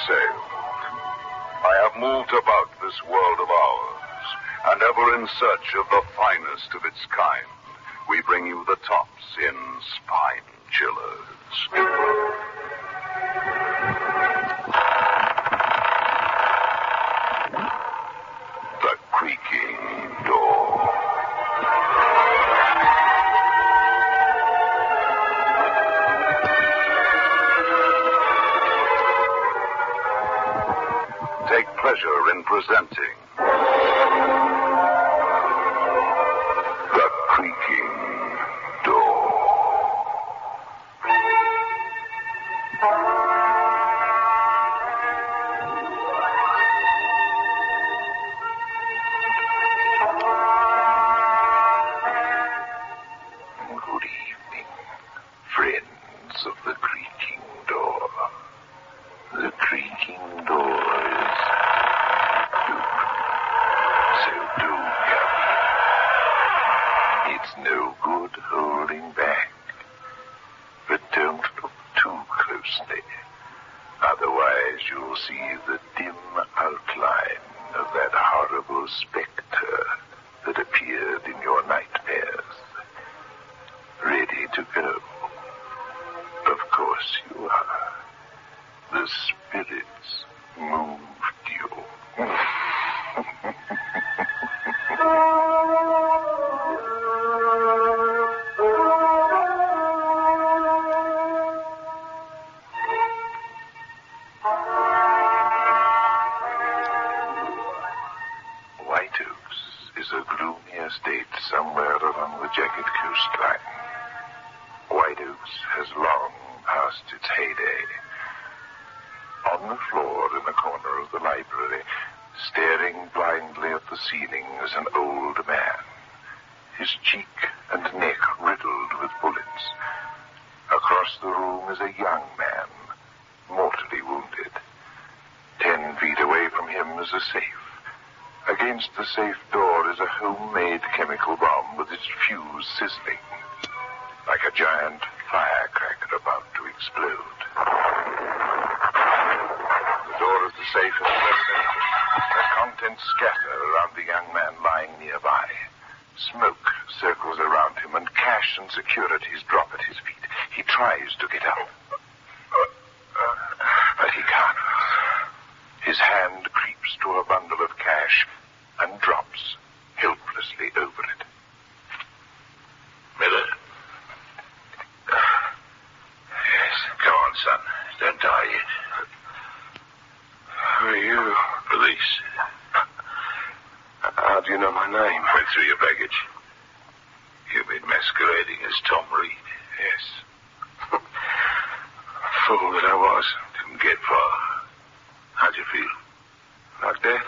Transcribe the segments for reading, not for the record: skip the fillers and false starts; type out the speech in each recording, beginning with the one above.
sailed. I have moved about this world of ours, and ever in search of the finest of its kind, we bring you the tops in Spine Chillers. The Creaking Door. Take pleasure in presenting The Creaking Door. Good evening, friends of The Creaking Door. The Creaking Door is so do come. It's no good holding back. But don't look too closely. Otherwise you'll see the dim outline of that horrible specter that appeared in your nightmares. Ready to go? Of course you are. The spirits moved you. White Oaks is a gloomy estate somewhere along the jagged coastline. White Oaks has long past its heyday. On the floor in the corner of the library, staring blindly at the ceiling, is an old man, his cheek and neck riddled with bullets. Across the room is a young man, mortally wounded. 10 feet away from him is a safe. Against the safe door is a homemade chemical bomb with its fuse sizzling, like a giant firecracker about to explode. The door of the safe is pressed open. The contents scatter around the young man lying nearby. Smoke circles around him, and cash and securities drop at his feet. He tries to get up, but he can't. His hand creeps to a bundle of cash and drops helplessly over it. Miller? Yes? Come on, son. Don't die yet. Who are you? Police. How do you know my name? Went through your baggage. You've been masquerading as Tom Reed. Yes. Fool that I was. Didn't get far. How'd you feel? Like death?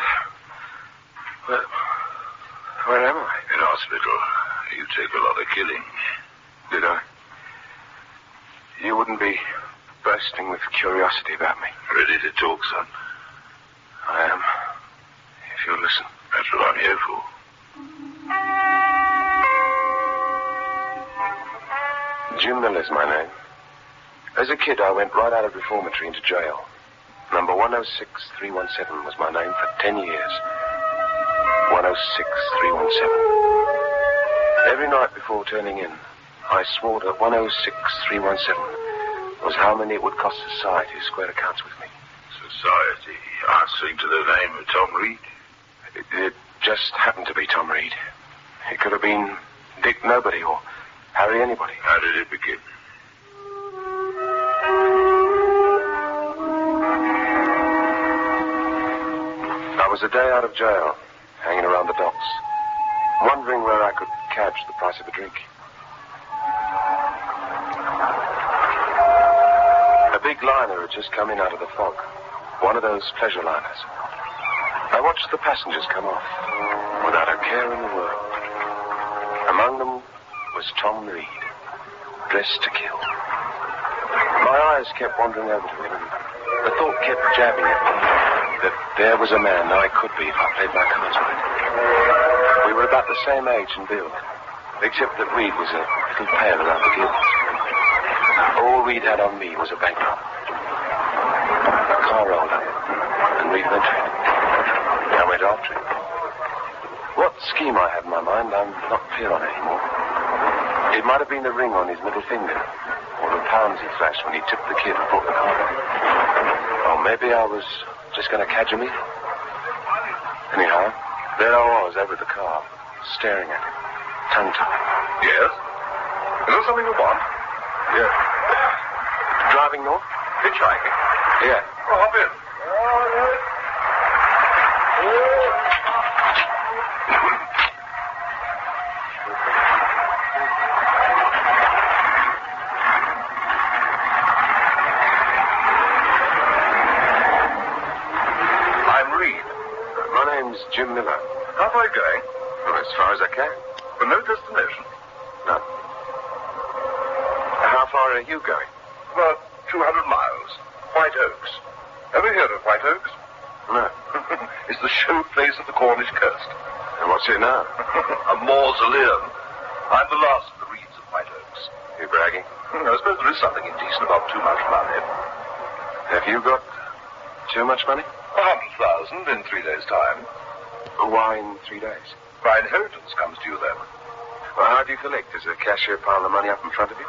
Where am I? In hospital. You take a lot of killing. Did I? You wouldn't be bursting with curiosity about me. Ready to talk, son? I am. If you'll listen. That's what I'm here for. Jim Miller's my name. As a kid, I went right out of reformatory into jail. Number 106317 was my name for 10 years. 106317. Every night before turning in, I swore that 106317 was how many it would cost society to square accounts with me. Society answering to the name of Tom Reed? It just happened to be Tom Reed. It could have been Dick Nobody or Harry Anybody. How did it begin? I was a day out of jail, hanging around the docks, wondering where I could catch the price of a drink. A big liner had just come in out of the fog, one of those pleasure liners. I watched the passengers come off, without a care in the world. Among them was Tom Reed, dressed to kill. My eyes kept wandering over to him, and the thought kept jabbing at me that there was a man I could be if I played my cards right. We were about the same age and build, except that Reed was a little pale around the gills. All Reed had on me was a bankroll. A car rolled up, and Reed ventured. I went after him. What scheme I had in my mind, I'm not clear on anymore. It might have been the ring on his middle finger, or the pounds he flashed when he tipped the kid and brought the car back. Or maybe I was just going to catch him in. Anyhow, there I was over the car, staring at him, tongue-tied. Yes? Is there something you want? Yeah. Driving north? Hitchhiking? Yeah. Well, hop in. I'm Reed. My name's Jim Miller. How far are you going? Well, as far as I can. For no destination. No. How far are you going? About 200 miles. White Oaks. Ever heard of White Oaks? No. It's the showplace of the Cornish coast. And what's it now? A mausoleum. I'm the last of the Reeds of White Oaks. You bragging? I suppose there is something indecent about too much money. Have you got too much money? 100,000 in 3 days' time. Why in 3 days? My inheritance comes to you then. Well, how do you collect? Does the cashier pile the money up in front of you?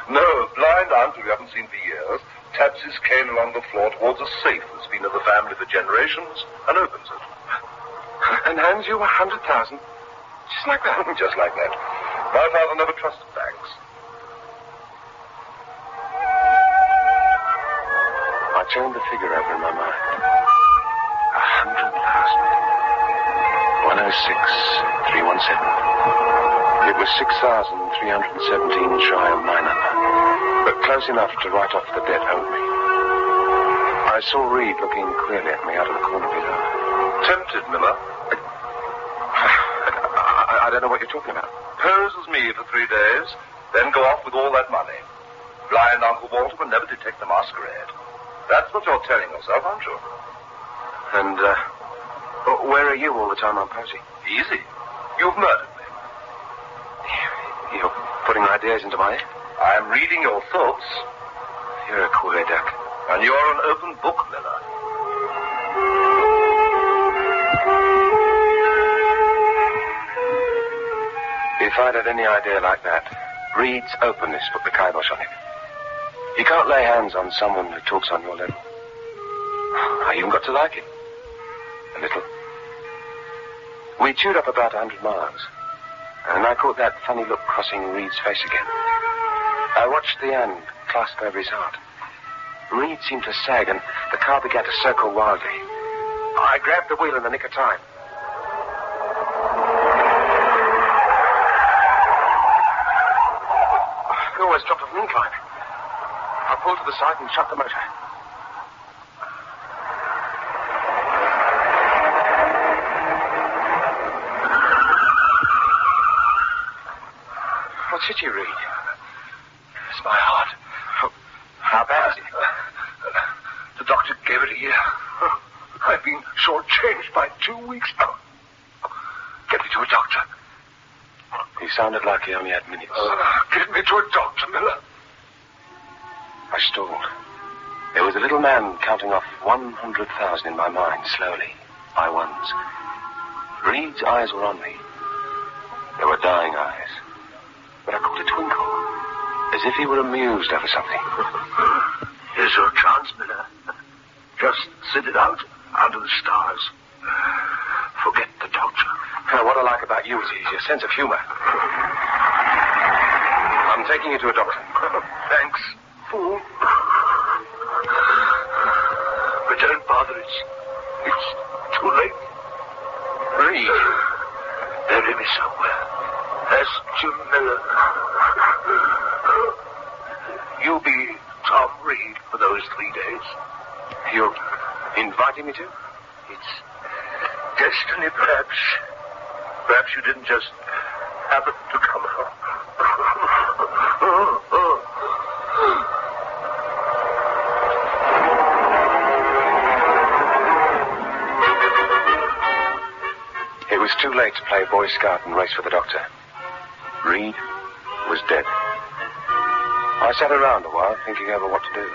No, a blind uncle we haven't seen for years taps his cane along the floor towards a safe that's been in the family for generations and opens it. And hands you 100,000? Just like that? Just like that. My father never trusted banks. I turned the figure over in my mind. 100,000. 106,317. It was 6,317 shy of my number, but close enough to write off the debt owed me. I saw Reed looking queerly at me out of the corner of his eye. Tempted, Miller. I don't know what you're talking about. Pose as me for 3 days, then go off with all that money. Blind Uncle Walter will never detect the masquerade. That's what you're telling yourself, aren't you? And, where are you all the time I'm posing? Easy. You've murdered me. You're putting ideas into my head? I'm reading your thoughts. You're a queer duck. And you're an open book, Miller. If I'd had any idea like that, Reed's openness put the kibosh on him. You can't lay hands on someone who talks on your level. I even got to like him. A little. We chewed up about 100 miles, and I caught that funny look crossing Reed's face again. I watched the hand clasp over his heart. Reed seemed to sag, and the car began to circle wildly. I grabbed the wheel in the nick of time. We always dropped off an incline. I pulled to the side and shut the motor. What's hit you, Reed? It's my heart. How bad is it? The doctor gave it a year. I've been shortchanged by 2 weeks now. Get me to a doctor. He sounded like he only had minutes. Get me to a doctor, Miller. I stalled. There was a little man counting off 100,000 in my mind, slowly, by ones. Reed's eyes were on me. They were dying eyes. But I caught a twinkle, as if he were amused over something. Here's your chance, Miller. Just sit it out under the stars. Forget the doctor. What I like about you is your sense of humor. I'm taking you to a doctor. Thanks, fool. But don't bother. It's too late. Reed. Bury me somewhere. As Jim Miller. You'll be Tom Reed for those 3 days. You're inviting me to? It's destiny, perhaps. Perhaps you didn't just happen to come out. It was too late to play Boy Scout and race for the doctor. Reed was dead. I sat around a while thinking over what to do.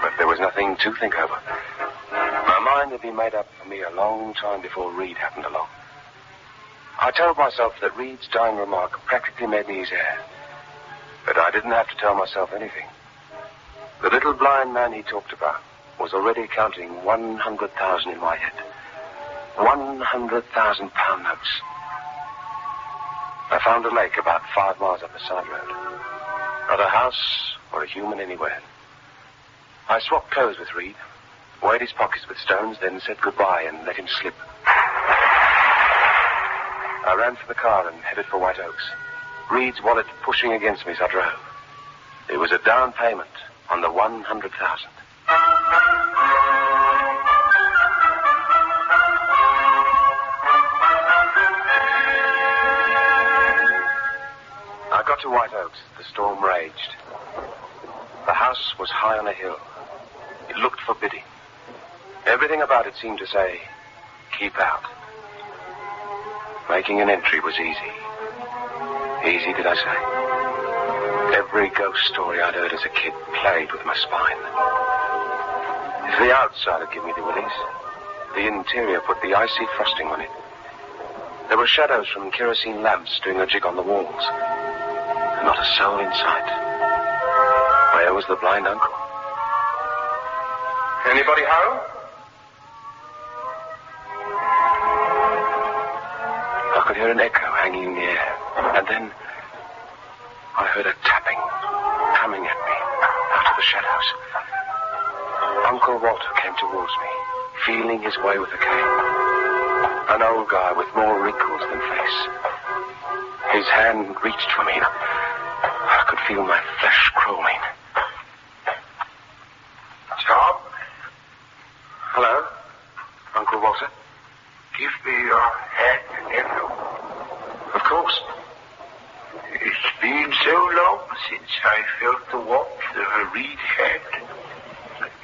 But there was nothing to think over. mind had been made up for me a long time before Reed happened along. I told myself that Reed's dying remark practically made me his heir. But I didn't have to tell myself anything. The little blind man he talked about was already counting 100,000 in my head. 100,000 pound notes. I found a lake about 5 miles up the side road. Not a house or a human anywhere. I swapped clothes with Reed, weighed his pockets with stones, then said goodbye and let him slip. I ran for the car and headed for White Oaks. Reed's wallet pushing against me as I drove. It was a down payment on the 100,000. I got to White Oaks. The storm raged. The house was high on a hill. It looked forbidding. Everything about it seemed to say, keep out. Making an entry was easy. Easy, did I say? Every ghost story I'd heard as a kid played with my spine. If the outside had given me the willies, the interior put the icy frosting on it. There were shadows from kerosene lamps doing a jig on the walls. And not a soul in sight. Where was the blind uncle? Anybody home? I could hear an echo hanging in the air. And then I heard a tapping coming at me out of the shadows. Uncle Walter came towards me, feeling his way with a cane. An old guy with more wrinkles than face. His hand reached for me. I could feel my flesh crawling. Tom? Hello, Uncle Walter. Give me your hand, nephew. Of course. It's been so long since I felt the warmth of a Reed hand.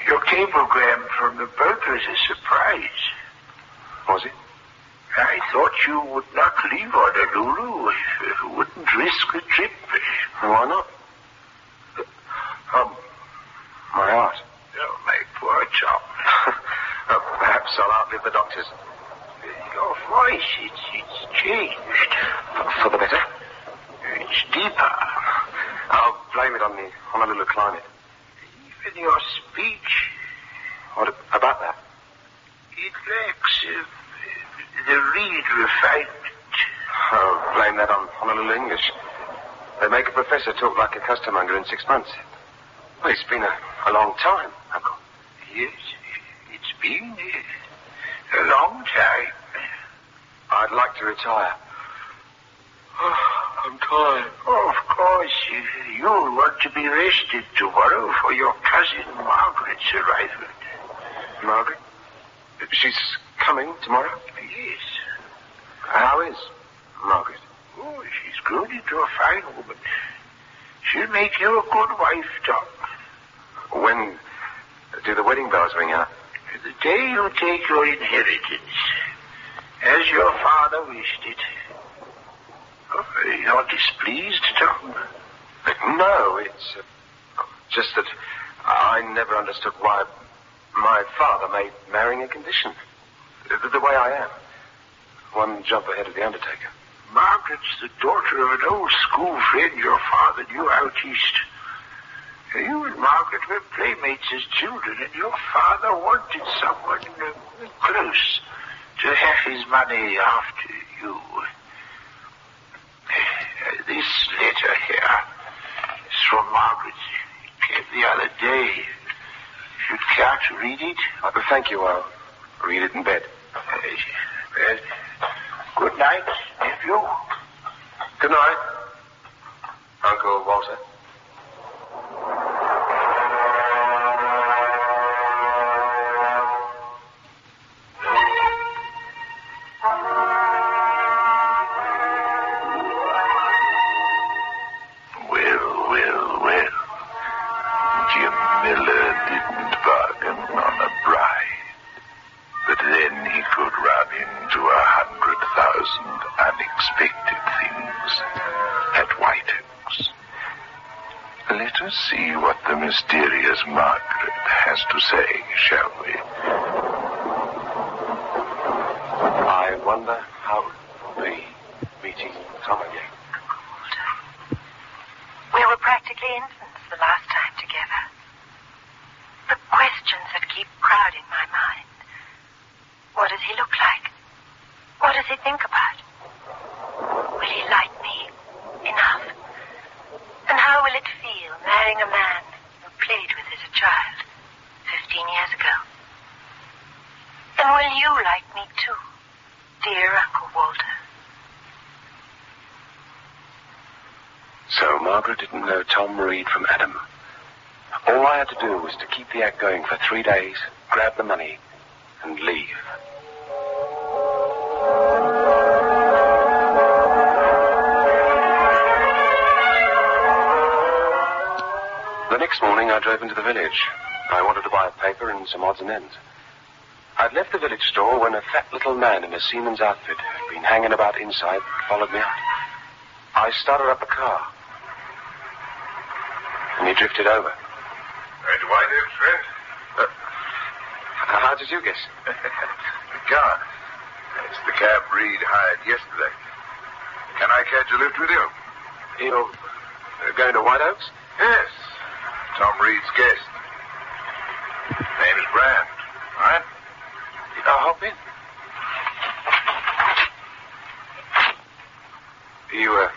Your cablegram from the burglar's a surprise. Was it? I thought you would not leave Honolulu if you wouldn't risk the trip. Why not? My heart. Oh, my poor Tom. Perhaps I'll outlive the doctors. Your voice, it's changed. For the better? It's deeper. I'll blame it on the Honolulu climate. Even your speech. What about that? It lacks the Reed refinement. I'll blame that on Honolulu English. They make a professor talk like a costermonger in 6 months. Well, it's been a long time, Uncle. Yes, it's been a long time. I'd like to retire. Oh, I'm tired. Oh, of course, you'll want to be rested tomorrow for your cousin Margaret's arrival. Margaret? She's coming tomorrow? Yes. How is Margaret? Oh, she's grown into a fine woman. She'll make you a good wife, Tom. When do the wedding bells ring out? The day you take your inheritance, as your father wished it. Oh, you're displeased, Tom? No, it's just that I never understood why my father made marrying a condition. The way I am. One jump ahead of the undertaker. Margaret's the daughter of an old school friend your father knew out east. You and Margaret were playmates as children, and your father wanted someone close to have his money after you. This letter here is from Margaret. It came the other day. If you'd care to read it. Thank you. I'll read it in bed. Good night, nephew. Good night, Uncle Walter. Well. Jim Miller didn't bargain on a bride. But then he could run into 100,000 unexpected things at White Oaks. Let us see what the mysterious Margaret has to say, shall we? wonder how it will be meeting Tom again. Walter, we were practically infants the last time together. The questions that keep crowding my mind. What does he look like? What does he think about? Will he like me enough? And how will it feel marrying a man who played with as a child 15 years ago? And will you like me too, dear Uncle Walter? So Margaret didn't know Tom Reed from Adam. All I had to do was to keep the act going for 3 days, grab the money, and leave. The next morning I drove into the village. I wanted to buy a paper and some odds and ends. I'd left the village store when a fat little man in a seaman's outfit who'd been hanging about inside followed me out. I started up the car, and he drifted over. Right, White Oaks, friend? How did you guess? The car. It's the cab Reed hired yesterday. Can I catch a lift with you? You're going to White Oaks? Yes. Tom Reed's guest. Name is Brand. Right? I'll hop in. Are you a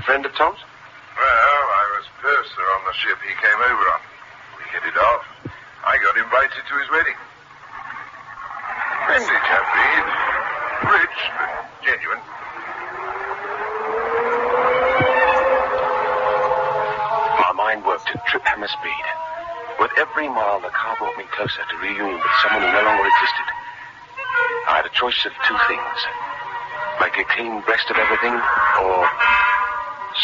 friend of Tom's? Well, I was purser on the ship he came over on. We hit it off. I got invited to his wedding. Friendly chap, Reed. Rich, but genuine. My mind worked at trip hammer speed. With every mile, the car brought me closer to reunion with someone who no longer existed. I had a choice of two things. Make a clean breast of everything, or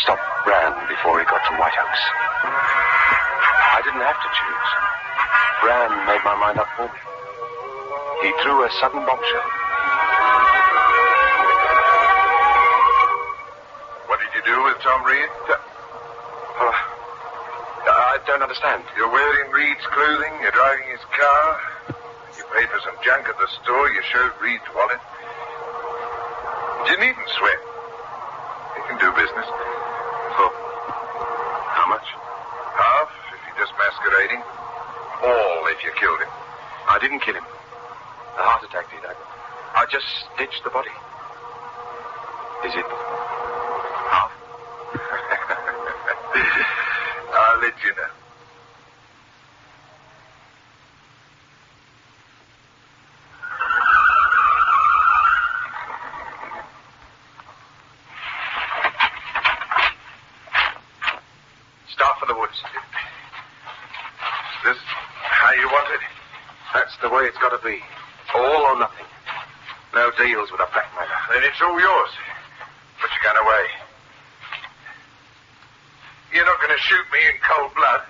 stop Brand before he got to White Oaks. I didn't have to choose. Brand made my mind up for me. He threw a sudden bombshell. What did you do with Tom Reed? I don't understand. You're wearing Reed's clothing, you're driving his car. You paid for some junk at the store, you showed Reed's wallet. You needn't sweat. You can do business. For how much? Half if you're just masquerading. All if you killed him. I didn't kill him. A heart attack did. I just stitched the body. Is it half? I'll let you know. Start for the woods. This how you want it? That's the way it's got to be. All or nothing. No deals with a blackmailer. Then it's all yours. But you're going away. You're not going to shoot me in cold blood.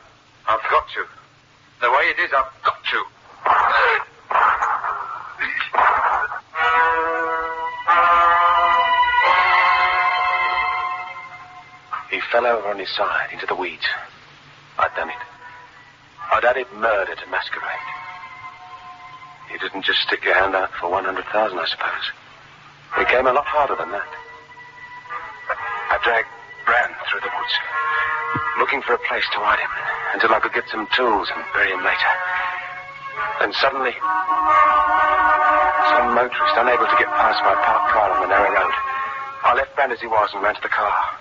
I've got to. The way it is, I've got to. He fell over on his side into the weeds. I'd done it. I'd added murder to masquerade. You didn't just stick your hand out for 100,000, I suppose. It came a lot harder than that. I dragged Brand through the woods, looking for a place to hide him until I could get some tools and bury him later. Then suddenly, some motorist unable to get past my parked car on the narrow road. I left Brand as he was and ran to the car.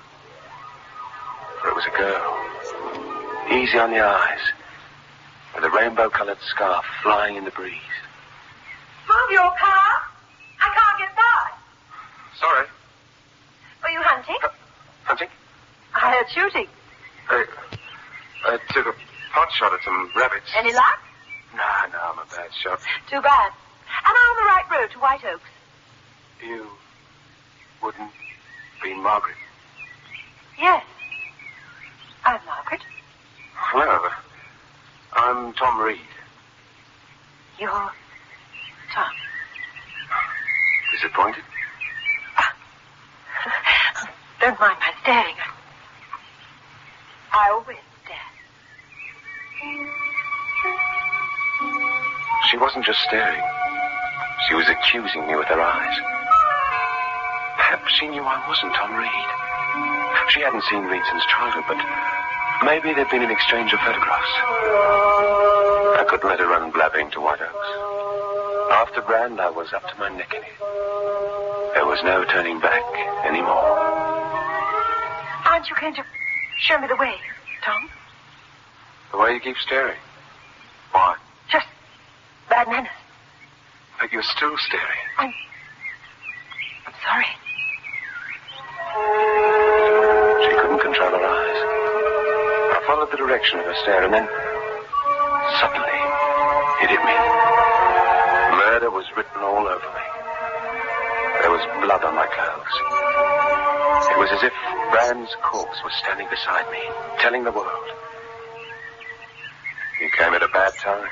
For it was a girl, easy on the eyes, with a rainbow-colored scarf flying in the breeze. Move your car. I can't get by. Sorry. Were you hunting? Hunting? I heard shooting. I took a pot shot at some rabbits. Any luck? No, I'm a bad shot. Too bad. Am I on the right road to White Oaks? You wouldn't be Margaret? Yes. I'm Margaret. Well, I'm Tom Reed. You're Tom. Disappointed? Don't mind my staring. I always stare. She wasn't just staring. She was accusing me with her eyes. Perhaps she knew I wasn't Tom Reed. She hadn't seen Reed since childhood, but maybe there'd been an exchange of photographs. I couldn't let her run blabbering to White Oaks. After Brand, I was up to my neck in it. There was no turning back anymore. Aren't you going to show me the way, Tom? The way you keep staring. Why? Just bad manners. But you're still staring. I'm sorry. She couldn't control her eyes. I followed the direction of her stare, and then suddenly it hit me. Murder was written all over me. There was blood on my clothes. It was as if Brand's corpse was standing beside me, telling the world. You came at a bad time.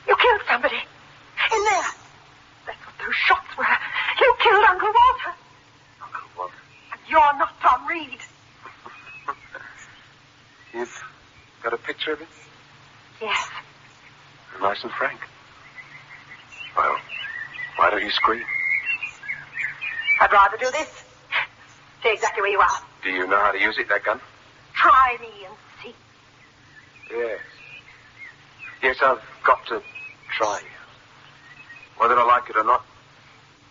You killed somebody. In there. That's what those shots were. You killed Uncle Walter. Uncle Walter? And you're not Tom Reed. You've got a picture of him? Yes. Nice and frank. Well, why don't you scream? I'd rather do this. Stay exactly where you are. Do you know how to use it, that gun? Try me and see. Yes. Yes, I've got to try you. Whether I like it or not,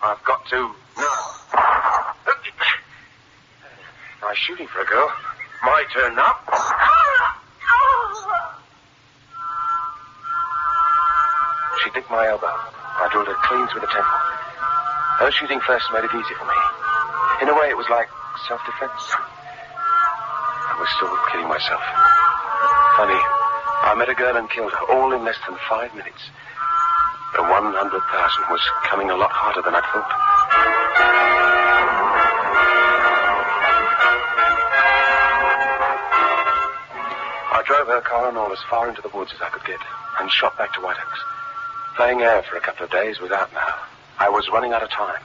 I've got to. No. Nice shooting for a girl. My turn now. She nicked my elbow. I drilled her clean through the temple. Her shooting first made it easy for me. In a way, it was like self-defense. I was still kidding myself. Funny, I met a girl and killed her, all in less than 5 minutes. The 100,000 was coming a lot harder than I'd thought. I drove her car and all as far into the woods as I could get, and shot back to White Oaks. Playing air for a couple of days was out now. I was running out of time.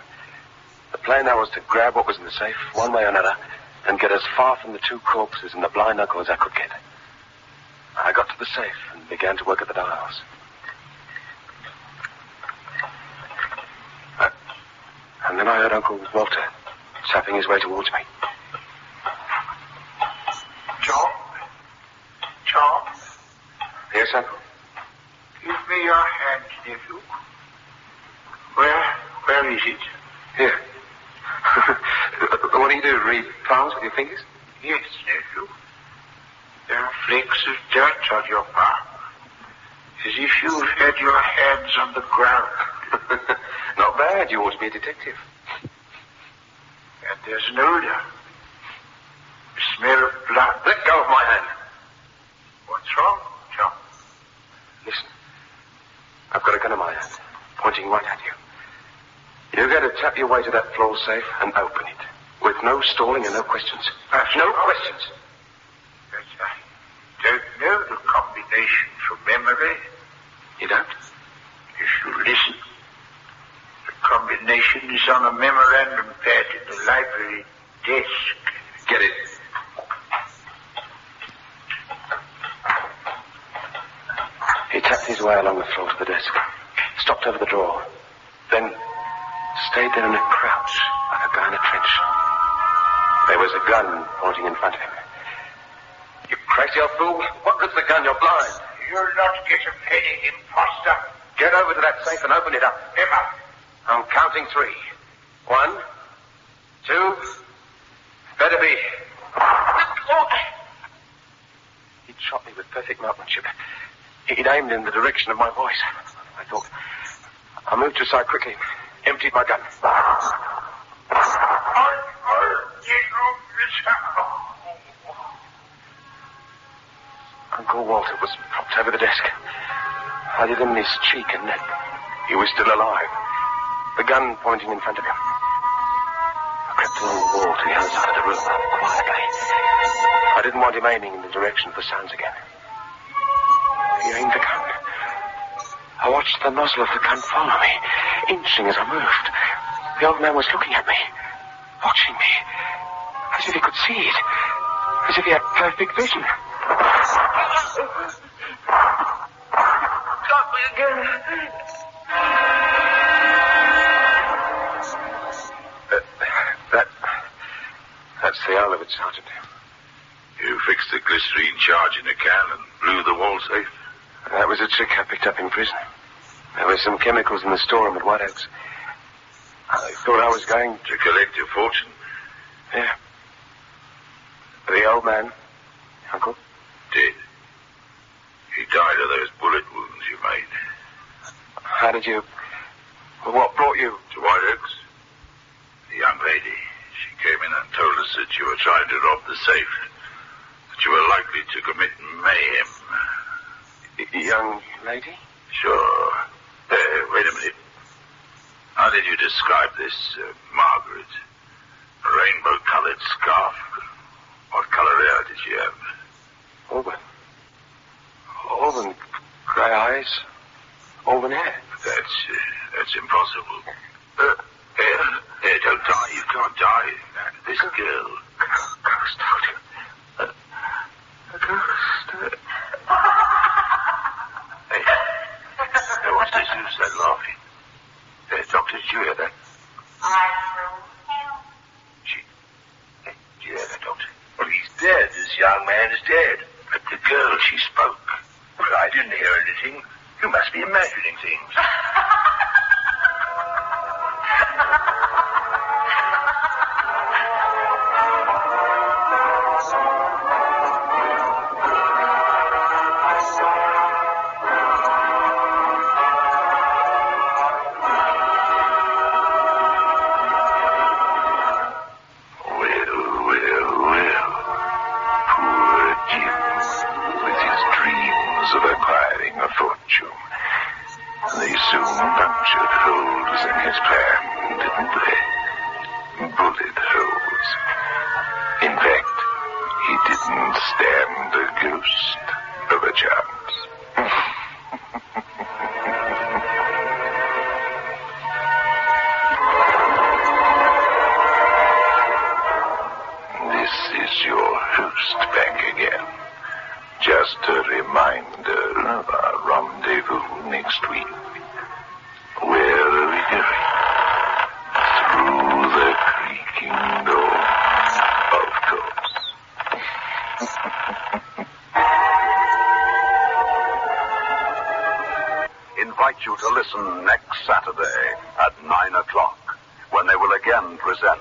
The plan now was to grab what was in the safe, one way or another, and get as far from the two corpses and the blind uncle as I could get. I got to the safe and began to work at the dials. And then I heard Uncle Walter tapping his way towards me. John? John? Yes, Uncle? Give me your hand, nephew. Where is it? Here. What do you do, read palms with your fingers? Yes, nephew. There are flakes of dirt on your palm. As if you've had your hands on the ground. Not bad. You ought to be a detective. And there's an odor. The smell of blood. Let go of my hand. What's wrong, John? Listen. I've got a gun in my hand, pointing right at you. You're going to tap your way to that floor safe and open it. With no stalling and no questions. No questions. Yes, I don't know the combination from memory. You don't? You should listen. The combination is on a memorandum pad in the library desk. Get it. He tapped his way along the floor to the desk, stopped over the drawer, then stayed there in a crouch like a guy in a trench. There was a gun pointing in front of him. You crazy old fool. What good's the gun? You're blind. You'll not get a penny, imposter. Get over to that safe and open it up. Never. I'm counting 3. 1, 2, better be. He'd shot me with perfect marksmanship. He'd aimed in the direction of my voice. I thought. I moved to his side quickly, emptied my gun. Uncle Walter was propped over the desk. I did him in his cheek and neck. He was still alive. The gun pointing in front of him. I crept along the wall to the other side of the room, quietly. I didn't want him aiming in the direction of the sounds again. He aimed the gun. I watched the nozzle of the gun follow me, inching as I moved. The old man was looking at me, watching me, as if he could see it, as if he had perfect vision. Got me again. That's the whole of it, Sergeant. You fixed the glycerine charge in a can and blew the wall safe? That was a trick I picked up in prison. There were some chemicals in the storeroom at White Oaks. I thought I was going to collect your fortune? Yeah. The old man, Uncle? Dead. He died of those bullet wounds you made. How did you... Well, what brought you? To White Oaks. The young lady. She came in and told us that you were trying to rob the safe. That you were likely to commit mayhem. Young lady? Sure. Wait a minute. How did you describe this, Margaret? A rainbow-colored scarf? What color hair did she have? Auburn. Grey eyes. Auburn hair. That's impossible. Don't die. You can't die. This girl. Ghost, doctor. A ghost. Hey, what's this? Who's that laughing? Doctor, did you hear that? Did you hear that, Doctor? Well, he's dead. This young man is dead. But the girl, she spoke. Well, I didn't hear anything. You must be imagining things. Just a reminder of our rendezvous next week. Where are we going? Through the creaking door, of course. Invite you to listen next Saturday at 9 o'clock, when they will again present